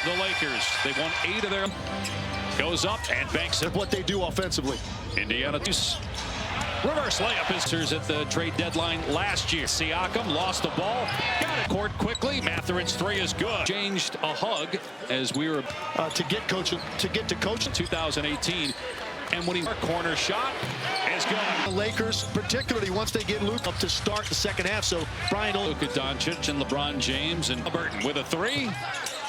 The Lakers, they've won 8 of their. Goes up and banks it. What they do offensively. Indiana reverse layup is at the trade deadline last year. Siakam lost the ball, got it court quickly. Mathurin's 3 is good. Changed a hug as we were to get to coaching 2018. And when he corner shot is good. The Lakers, particularly once they get Luka up to start the second half. So Brian Luka Doncic and LeBron James and Burton with a 3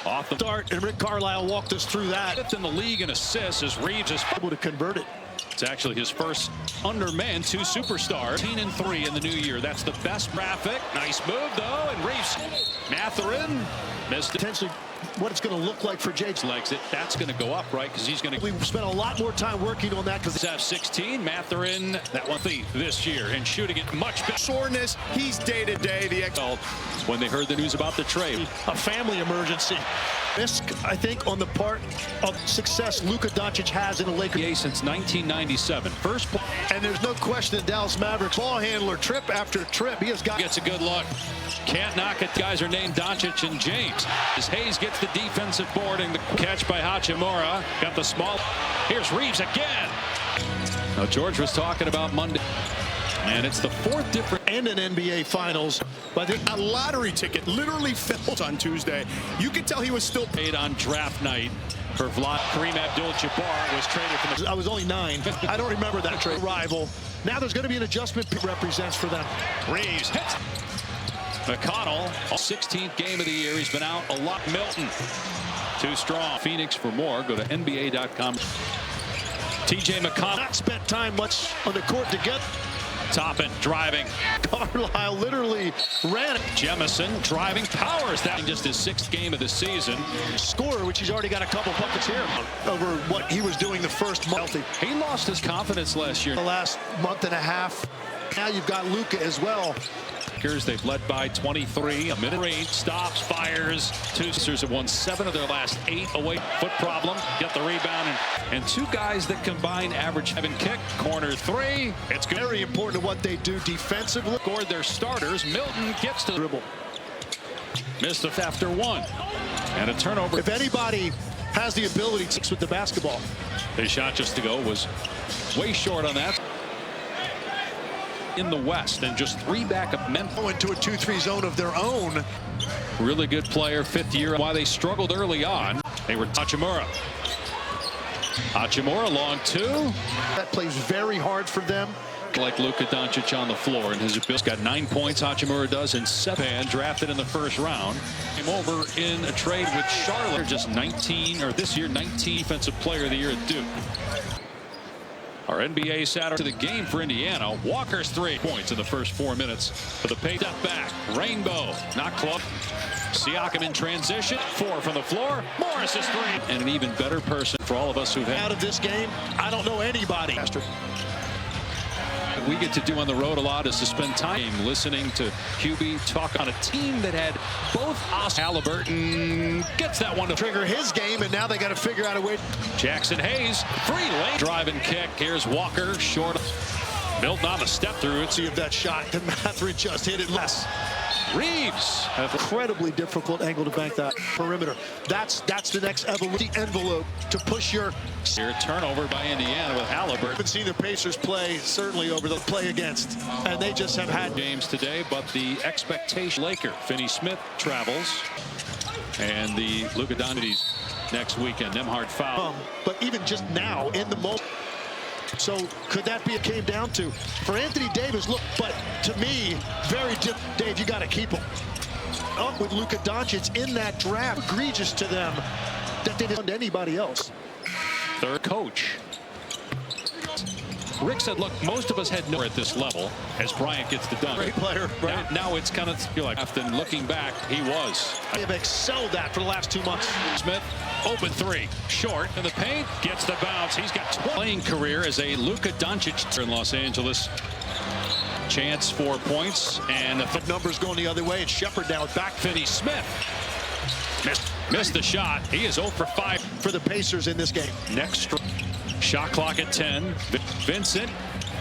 off the start, and Rick Carlisle walked us through that. 5th in the league in assists as Reeves is able to convert it. It's actually his first under man 2 superstars. 13-3 in the new year. That's the best graphic. Nice move though, and Reeves. Mathurin missed it. Potentially what it's going to look like for Jake's legs. That's going to go up, right? Because he's going to. We've spent a lot more time working on that because F16. Mathurin, that one this year, and shooting it much better. Soreness. He's day to day. When they heard the news about the trade, a family emergency. Risk, I think, on the part of success Luka Doncic has in the Lakers since 1997. First, and there's no question that Dallas Mavericks ball handler trip after trip. He has got gets a good look. Can't knock it. Guys are named Doncic and James. As Hayes gets the defensive board and the catch by Hachimura. Got the small. Here's Reeves again. Now George was talking about Monday. And it's the 4th different and an NBA Finals. But a lottery ticket literally fell on Tuesday. You could tell he was still paid on draft night for Kareem Abdul-Jabbar was traded from the. I was only 9. I don't remember that trade. Rival. Now there's going to be an adjustment represents for them. Reeves hits. McConnell, 16th game of the year. He's been out a lot. Milton, too strong. Phoenix for more. Go to NBA.com. TJ McConnell. Not spent time much on the court together. Toppin driving. Carlisle literally ran it. Jemison driving powers that just his 6th game of the season. Scorer, which he's already got a couple buckets here over what he was doing the first month. He lost his confidence last year. The last month and a half. Now you've got Luka as well. They've led by 23. A minute range stops, fires. Two sisters have won 7 of their last 8 away. Foot problem. Get the rebound and 2 guys that combine average 7 kick. Corner 3. It's good. Very important to what they do defensively. Scored their starters. Milton gets to the dribble. Missed it after 1. And a turnover. If anybody has the ability to with the basketball. His shot just to go was way short on that. In the West, and just 3 back of Memphis. Into a 2-3 zone of their own. Really good player, 5th year. Why they struggled early on, they were Hachimura. Hachimura, long 2. That plays very hard for them. Like Luka Doncic on the floor, and his ability. Got 9 points, Hachimura does, and 7. Drafted in the 1st round. Came over in a trade with Charlotte. Just 19, or this year, 19 Defensive Player of the Year at Duke. Our NBA Saturday to the game for Indiana. Walker's 3 points in the first 4 minutes for the pay. Step back. Rainbow. Not close. Siakam in transition. 4 from the floor. Morris is 3. And an even better person for all of us who've had. Out of this game, I don't know anybody. We get to do on the road a lot is to spend time listening to QB talk on a team that had both. Halliburton gets that one to trigger his game, and now they got to figure out a way. Jackson Hayes, 3 lane drive and kick. Here's Walker, short. Milton on the step through it. See if that shot that Mathurin just hit it less. Reeves, incredibly difficult angle to bank that perimeter. That's the next envelope to push your. Here turnover by Indiana with Halliburton. Haven't seen the Pacers play certainly over the play against, and they just have had games today. But the expectation, Laker Finney Smith travels, and the Luka Doncic next weekend. Nembhard foul. But even just now in the moment. So could that be it came down to for Anthony Davis? Look, but to me, very different. Dave, you got to keep him up with Luka Doncic in that draft. Egregious to them that they didn't to anybody else. 3rd coach. Rick said, look, most of us had no at this level as Bryant gets the dunk. Great player, right? Now it's kind of, you're like, after looking back, he was. They have excelled that for the last 2 months. Smith, open 3, short in the paint, gets the bounce. He's got 20 playing career as a Luka Doncic in Los Angeles. Chance for points, and the numbers going the other way. And Shepard now back. Finney Smith missed the shot. He is 0 for 5 for the Pacers in this game. Next shot clock at 10. Vincent.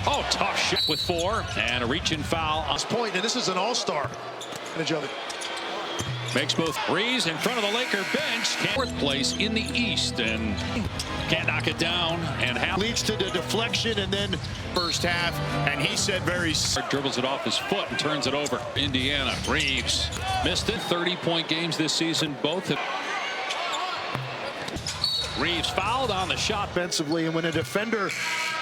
Oh, tough shot with 4, and a reach and foul on this point. And this is an all-star. Advantage of it. Makes both. Reeves in front of the Laker bench. Fourth place in the East and can't knock it down. And leads to the deflection and then First half, and he said very. Dribbles it off his foot and turns it over. Indiana. Reeves missed it. 30-point games this season. Both have. Reeves fouled on the shot. Offensively, and when a defender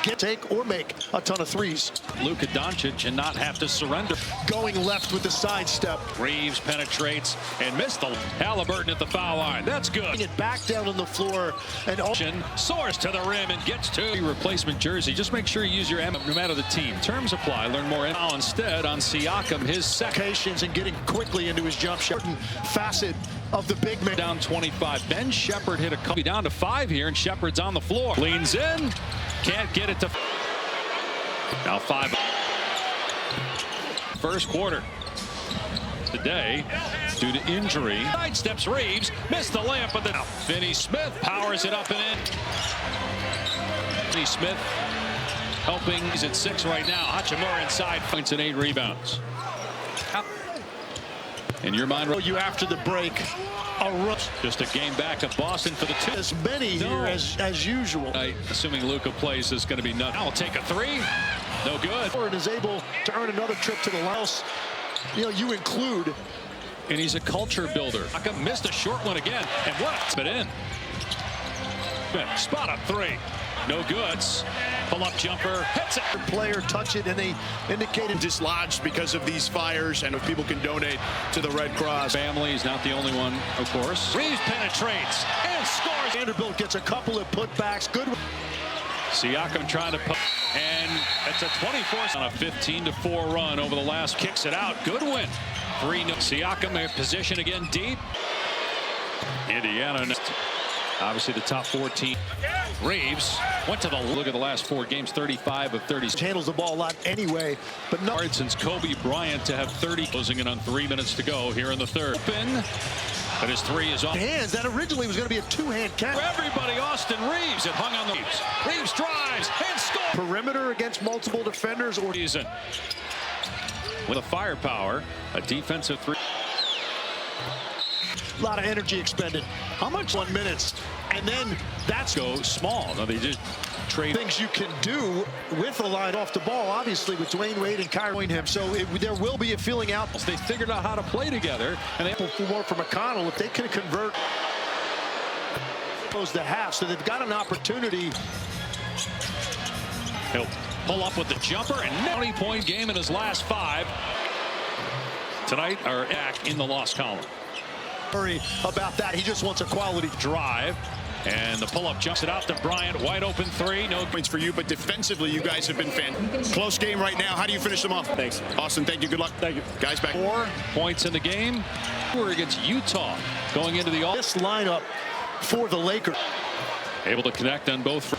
can take or make a ton of threes. Luka Doncic and not have to surrender. Going left with the sidestep. Reeves penetrates and missed the Halliburton at the foul line. That's good. Bring it back down on the floor and soars to the rim and gets to replacement jersey. Just make sure you use your M no matter the team. Terms apply. Learn more now instead on Siakam. His second and getting quickly into his jump shot. Facet of the big man. Down 25. Ben Shepherd hit a couple down to 5 here, and Shepherd's on the floor. Leans in. Can't get it to. Now 5. First quarter. Today, due to injury. Sidesteps Reeves. Missed the layup, but then Finney Smith powers it up and in. Finney Smith helping. He's at 6 right now. Hachimura inside. Points and 8 rebounds. In your mind, you after the break. Just a game back of Boston for the 2. As many here as usual. Assuming Luka plays, is going to be nothing. I'll take a 3. No good. And is able to earn another trip to the house. You know, you include. And he's a culture builder. Siakam missed a short one again. And what? But in. Spot up 3. No goods. Pull-up jumper. Hits it. Player touch it, and they indicated dislodged because of these fires, and if people can donate to the Red Cross. Family is not the only one, of course. Reeves penetrates and scores. Vanderbilt gets a couple of putbacks. Good. Siakam trying to put, and it's a 24 on a 15-4 run over the last. Kicks it out. Good win. 3. Siakam in position again deep. Indiana. Obviously the top 14. Reeves went to the look at the last 4 games, 35 of 30. Handles the ball a lot anyway, but not hard since Kobe Bryant to have 30. Closing it on 3 minutes to go here in the third. Open, but his 3 is off. Hands. That originally was going to be a 2-hand catch. For everybody, Austin Reeves. It hung on the Reeves. Reeves drives and scores. Perimeter against multiple defenders or season. With a firepower, a defensive 3. A lot of energy expended. How much? 1 minute. And then that's go small. No, they just trade things you can do with a line off the ball, obviously, with Dwayne Wade and Kyrie him. So there will be a feeling out. They figured out how to play together, and they for more from McConnell if they can convert close the half. So they've got an opportunity. He'll pull up with the jumper, and 20-point game in his last 5 tonight. Are back in the loss column. Worry about that. He just wants a quality drive, and the pull-up jumps it out to Bryant. Wide open 3. No points for you, but defensively you guys have been fantastic. Close game right now. How do you finish them off? Thanks, Austin. Thank you. Good luck. Thank you, guys. Back 4 points in the game. We're against Utah going into the this lineup for the Lakers. Able to connect on both,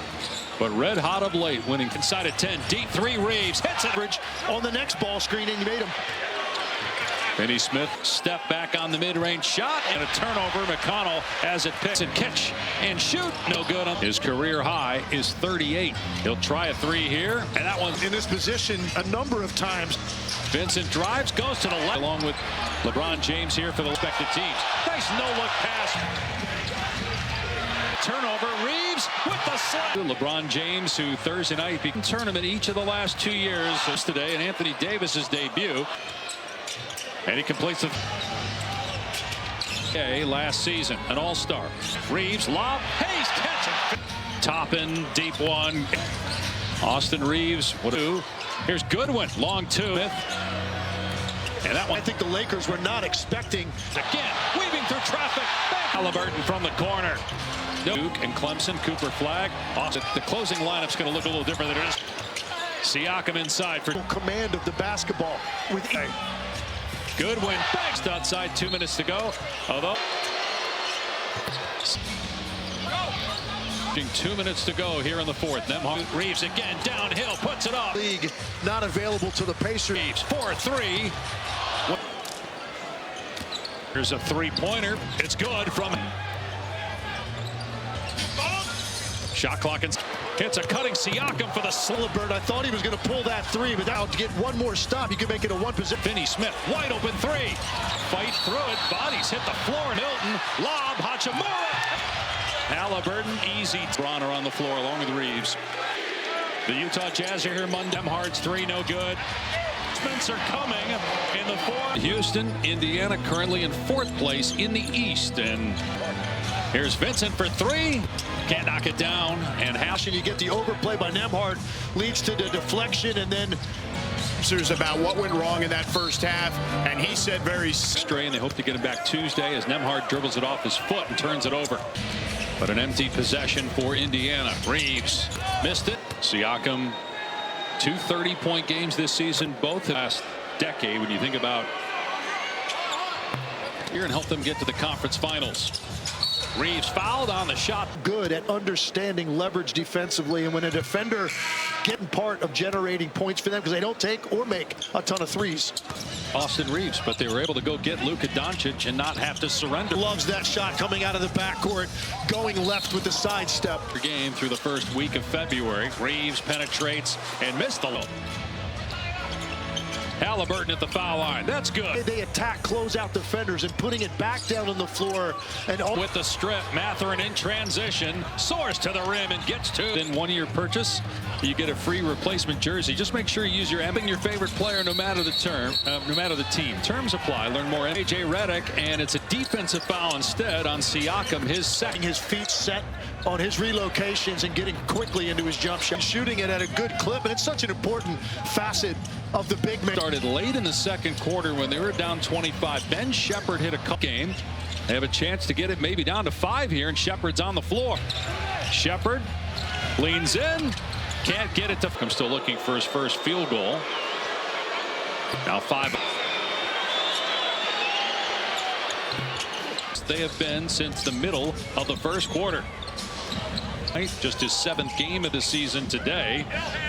but red hot of late, winning inside at 10. Deep 3. Reeves hits it on the next ball screen, and you made him. Finney Smith step back on the mid-range shot and a turnover. McConnell as it picks and catch and shoot. No good. His career high is 38. He'll try a 3 here, and that one's in this position a number of times. Vincent drives, goes to the left, along with LeBron James here for the respective teams. Nice no-look pass. Turnover. Reeves with the slam. LeBron James, who Thursday night beat tournament each of the last 2 years. This today, and Anthony Davis's debut. And he completes the last season, an all-star. Reeves, lob, Hayes catching. Toppin, deep 1. Austin Reeves, what 2. Here's Goodwin, long 2. And that one. I think the Lakers were not expecting. Again, weaving through traffic. Halliburton from the corner. Duke and Clemson, Cooper flag. Austin, the closing lineup's going to look a little different than it is. Siakam inside for command of the basketball with Goodwin back outside, 2 minutes to go. Although 2 minutes to go here in the 4th. Reeves again downhill, puts it off. League not available to the Pacers. Reeves 4-3. Here's a 3-pointer. It's good from Shot clock and hits a cutting Siakam for the Halliburton. I thought he was going to pull that three, but now to get one more stop, you can make it a one position. Finney Smith, wide open three. Fight through it. Bodies hit the floor. Milton, lob, Hachimura. Halliburton, easy. Bronner on the floor along with Reeves. The Utah Jazz are here Monday. Hard's three, no good. Spencer coming in the fourth. Houston, Indiana currently in fourth place in the East. And here's Vincent for three. Can't knock it down. And You get the overplay by Nembhard, leads to the deflection, and then about what went wrong in that first half, and he said very stray, and they hope to get him back Tuesday as Nembhard dribbles it off his foot and turns it over. But an empty possession for Indiana. Reeves missed it. Siakam, 2 30-point games this season, both last decade. When you think about here and help them get to the conference finals. Reeves fouled on the shot. Good at understanding leverage defensively, and when a defender getting part of generating points for them because they don't take or make a ton of threes. Austin Reeves, but they were able to go get Luka Doncic and not have to surrender. Loves that shot coming out of the backcourt, going left with the sidestep. Game through the first week of February. Reeves penetrates and missed the low. Halliburton at the foul line. That's good. They attack closeout defenders and putting it back down on the floor. And with the strip, Mathurin in transition, soars to the rim and gets two. In one-year purchase, you get a free replacement jersey. Just make sure you use your favorite player no matter the team. Terms apply. Learn more at AJ Redick, and it's a defensive foul instead on Siakam. His second. His feet set on his relocations and getting quickly into his jump shot. Shooting it at a good clip, and it's such an important facet of the big man. Started late in the second quarter when they were down 25. Ben Shepherd hit a cup game. They have a chance to get it maybe down to 5 here, and Shepherd's on the floor. Shepherd leans in, can't get it to. I'm still looking for his first field goal. Now 5. They have been since the middle of the first quarter. Just his 7th game of the season today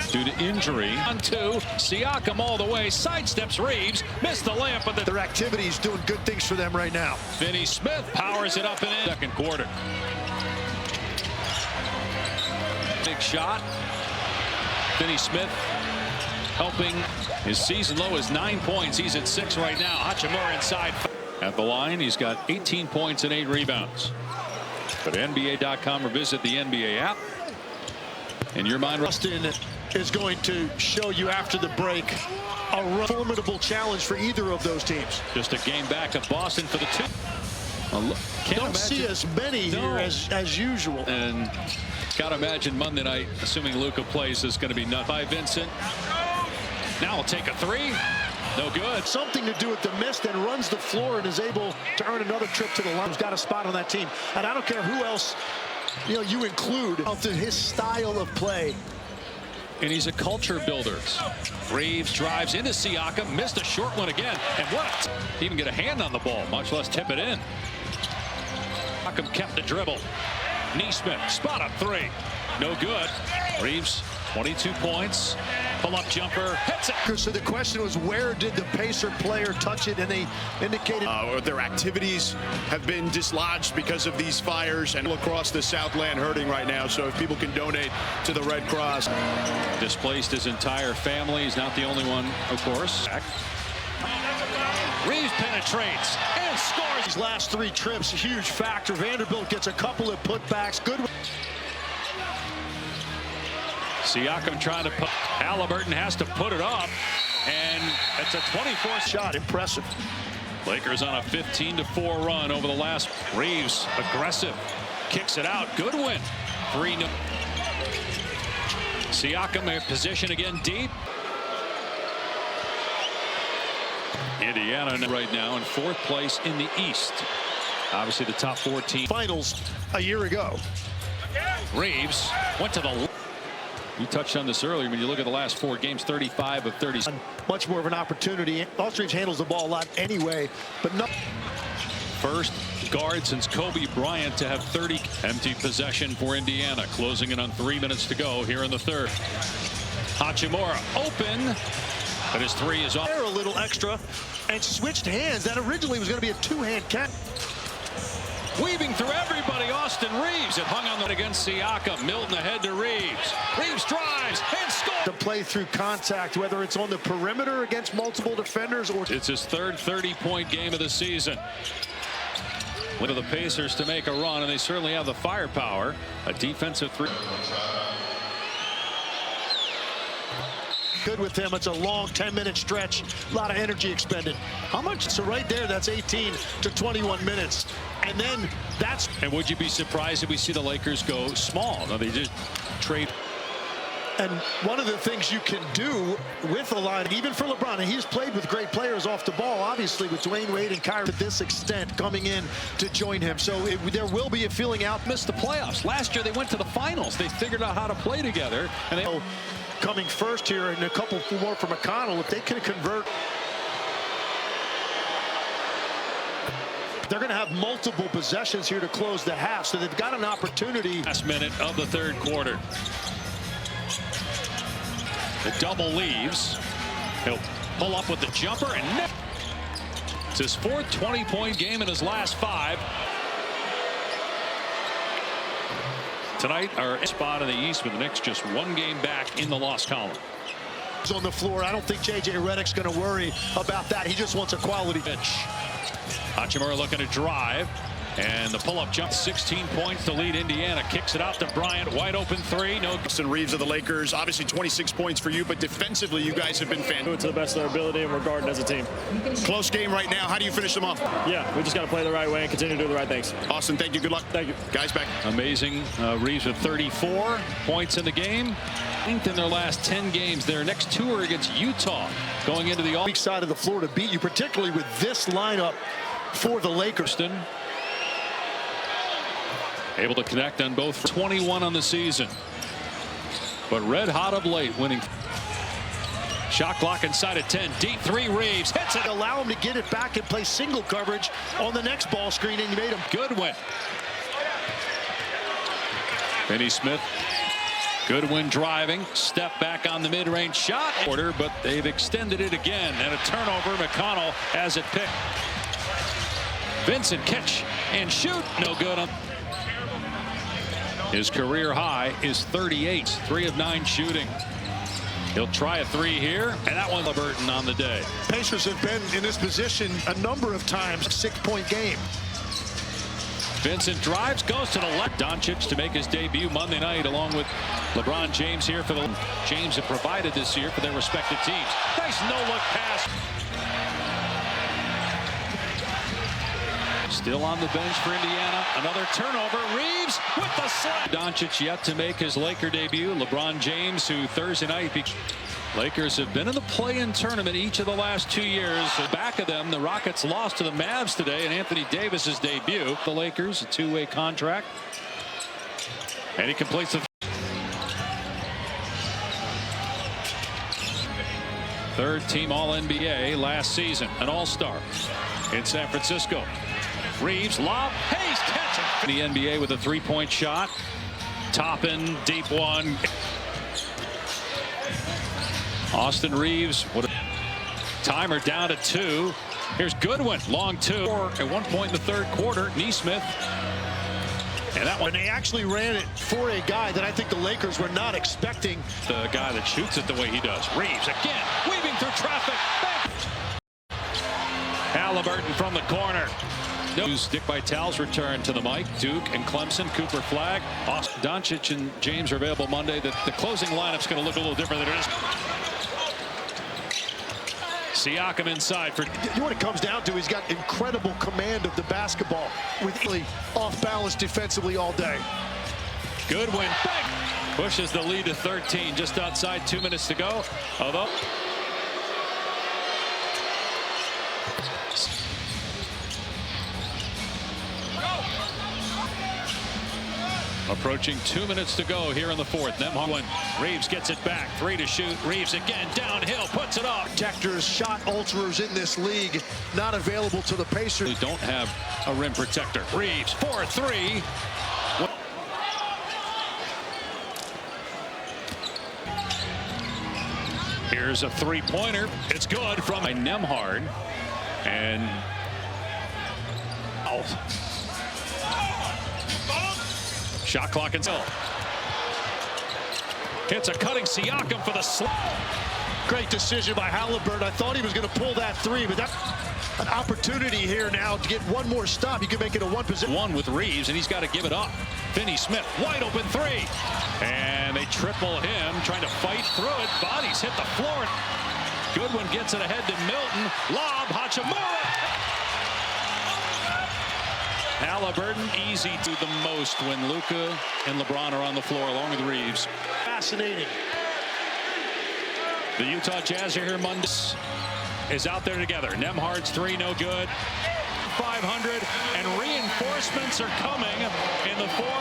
due to injury. On 2, Siakam all the way, sidesteps Reeves, missed the layup, but their activity is doing good things for them right now. Finney Smith powers it up and in. Second quarter. Big shot. Finney Smith helping. His season low is 9 points. He's at 6 right now. Hachimura inside. At the line, he's got 18 points and 8 rebounds. Go to NBA.com or visit the NBA app. In your mind, Rustin is going to show you after the break a formidable challenge for either of those teams. Just a game back of Boston for the 2. Don't see as many here as usual. And got to imagine Monday night, assuming Luka plays, is going to be nut by Vincent. Now he'll take a 3. No good. Something to do with the miss, then runs the floor and is able to earn another trip to the line. He's got a spot on that team. And I don't care who else you include of his style of play. And he's a culture builder. Reeves drives into Siakam, missed a short one again. And what? Even get a hand on the ball, much less tip it in. Siakam kept the dribble. Nesmith, spot up 3. No good. Reeves, 22 points. Pull-up jumper, hits it. So the question was, where did the Pacer player touch it? And they indicated their activities have been dislodged because of these fires, and across the Southland hurting right now. So if people can donate to the Red Cross. Displaced his entire family. He's not the only one, of course. Reeves penetrates and scores. These last 3 trips, a huge factor. Vanderbilt gets a couple of putbacks. Good. Siakam trying to put. Halliburton has to put it up, and it's a 24th shot. Impressive. Lakers on a 15-4 run over the last. Reeves aggressive, kicks it out. Good win. 3. Siakam in position again deep. Indiana right now in 4th place in the East. Obviously the top 4 teams. Finals a year ago. Reeves went to the. You touched on this earlier. When you look at the last 4 games, 35 of 30. Much more of an opportunity. Aldridge handles the ball a lot anyway, but no. First guard since Kobe Bryant to have 30. Empty possession for Indiana. Closing it on 3 minutes to go here in the 3rd. Hachimura open, but his 3 is off. A little extra and switched hands. That originally was going to be a 2-hand catch. weaving through everybody. Austin Reaves. It hung on that against Siakam. Milton ahead to Reaves. Reaves drives and scores. To play through contact, whether it's on the perimeter against multiple defenders or... It's his third 30-point game of the season. One of the Pacers to make a run, and they certainly have the firepower. A defensive three. Good with him. It's a long 10-minute stretch. A lot of energy expended. How much? So right there, that's 18 to 21 minutes. And then that's... And would you be surprised if we see the Lakers go small? No, they just trade. And one of the things you can do with a line, even for LeBron, and he's played with great players off the ball, obviously, with Dwayne Wade and Kyrie to this extent coming in to join him. So there will be a feeling out. Missed the playoffs. Last year they went to the finals. They figured out how to play together. And they... Coming first here, and a couple more for McConnell. If they can convert, they're going to have multiple possessions here to close the half, so they've got an opportunity. Last minute of the third quarter. The double leaves. He'll pull up with the jumper and it's his fourth 20-point game in his last 5. Tonight, our spot in the East with the Knicks just one game back in the loss column. On the floor, I don't think J.J. Redick's going to worry about that. He just wants a quality pitch. Hachimura looking to drive. And the pull-up jump, 16 points to lead Indiana. Kicks it out to Bryant. Wide open 3. No. Austin Reaves of the Lakers. Obviously 26 points for you, but defensively you guys have been fantastic. Do it to the best of their ability, and we're guarding as a team. Close game right now. How do you finish them off? Yeah, we just got to play the right way and continue to do the right things. Austin, thank you. Good luck. Thank you. Guys, back. Amazing. Reaves with 34 points in the game. In their last 10 games. Their next 2 are against Utah going into the weak side of the floor to beat you, particularly with this lineup for the Lakers. Able to connect on both. 21 on the season, but red hot of late, winning. Shot clock inside at 10. Deep 3. Reaves hits it. Allow him to get it back and play single coverage on the next ball screen, and you made him. Goodwin. Finney Smith. Goodwin driving. Step back on the mid-range shot. Order, but they've extended it again, and a turnover. McConnell has it picked. Vincent catch and shoot. No good. His career high is 38. 3 of 9 shooting. He'll try a 3 here, and that one Liberton on the day. Pacers have been in this position a number of times. 6-point game. Vincent drives, goes to the left. Doncic to make his debut Monday night, along with LeBron James here for the James have provided this year for their respective teams. Nice no-look pass. Still on the bench for Indiana. Another turnover. Reaves with the slam. Doncic yet to make his Laker debut. LeBron James, who Thursday night. Lakers have been in the play-in tournament each of the last 2 years. Back of them, the Rockets lost to the Mavs today, and Anthony Davis's debut. The Lakers, a 2-way contract. And he completes the third team All-NBA last season, an All-Star in San Francisco. Reaves, lob, Hayes catching. The NBA with a 3-point shot. Toppin, deep one. Austin Reaves, what a timer down to 2. Here's Goodwin, long 2. At one point in the third quarter, Nesmith. And that one. And they actually ran it for a guy that I think the Lakers were not expecting. The guy that shoots it the way he does. Reaves again, weaving through traffic. Halliburton from the corner. Dick Vitale's return to the mic. Duke and Clemson, Cooper Flag. Austin Doncic and James are available Monday. The closing lineup's going to look a little different than it is. Siakam inside for. You know what it comes down to? He's got incredible command of the basketball, with off balance defensively all day. Goodwin pushes the lead to 13, just outside 2 minutes to go. Although. Approaching 2 minutes to go here in the fourth. Nembhard. Reaves gets it back. 3 to shoot. Reaves again downhill. Puts it off. Protectors, shot ultras in this league, not available to the Pacers. They don't have a rim protector. Reaves 4-3. Here's a 3-pointer. It's good from Nembhard. And out. Shot clock until. It's a cutting Siakam for the slap. Great decision by Halliburton. I thought he was going to pull that three, but that's an opportunity here now to get one more stop. You can make it a one position. One with Reeves, and he's got to give it up. Finney Smith, wide open three. And they triple him, trying to fight through it. Bodies hit the floor. Goodwin gets it ahead to Milton. Lob, Hachimura. Halliburton easy to the most when Luka and LeBron are on the floor along with Reeves. Fascinating. The Utah Jazz are here Monday. Is out there together. Nembhard's three, no good. 500, and reinforcements are coming in the fourth.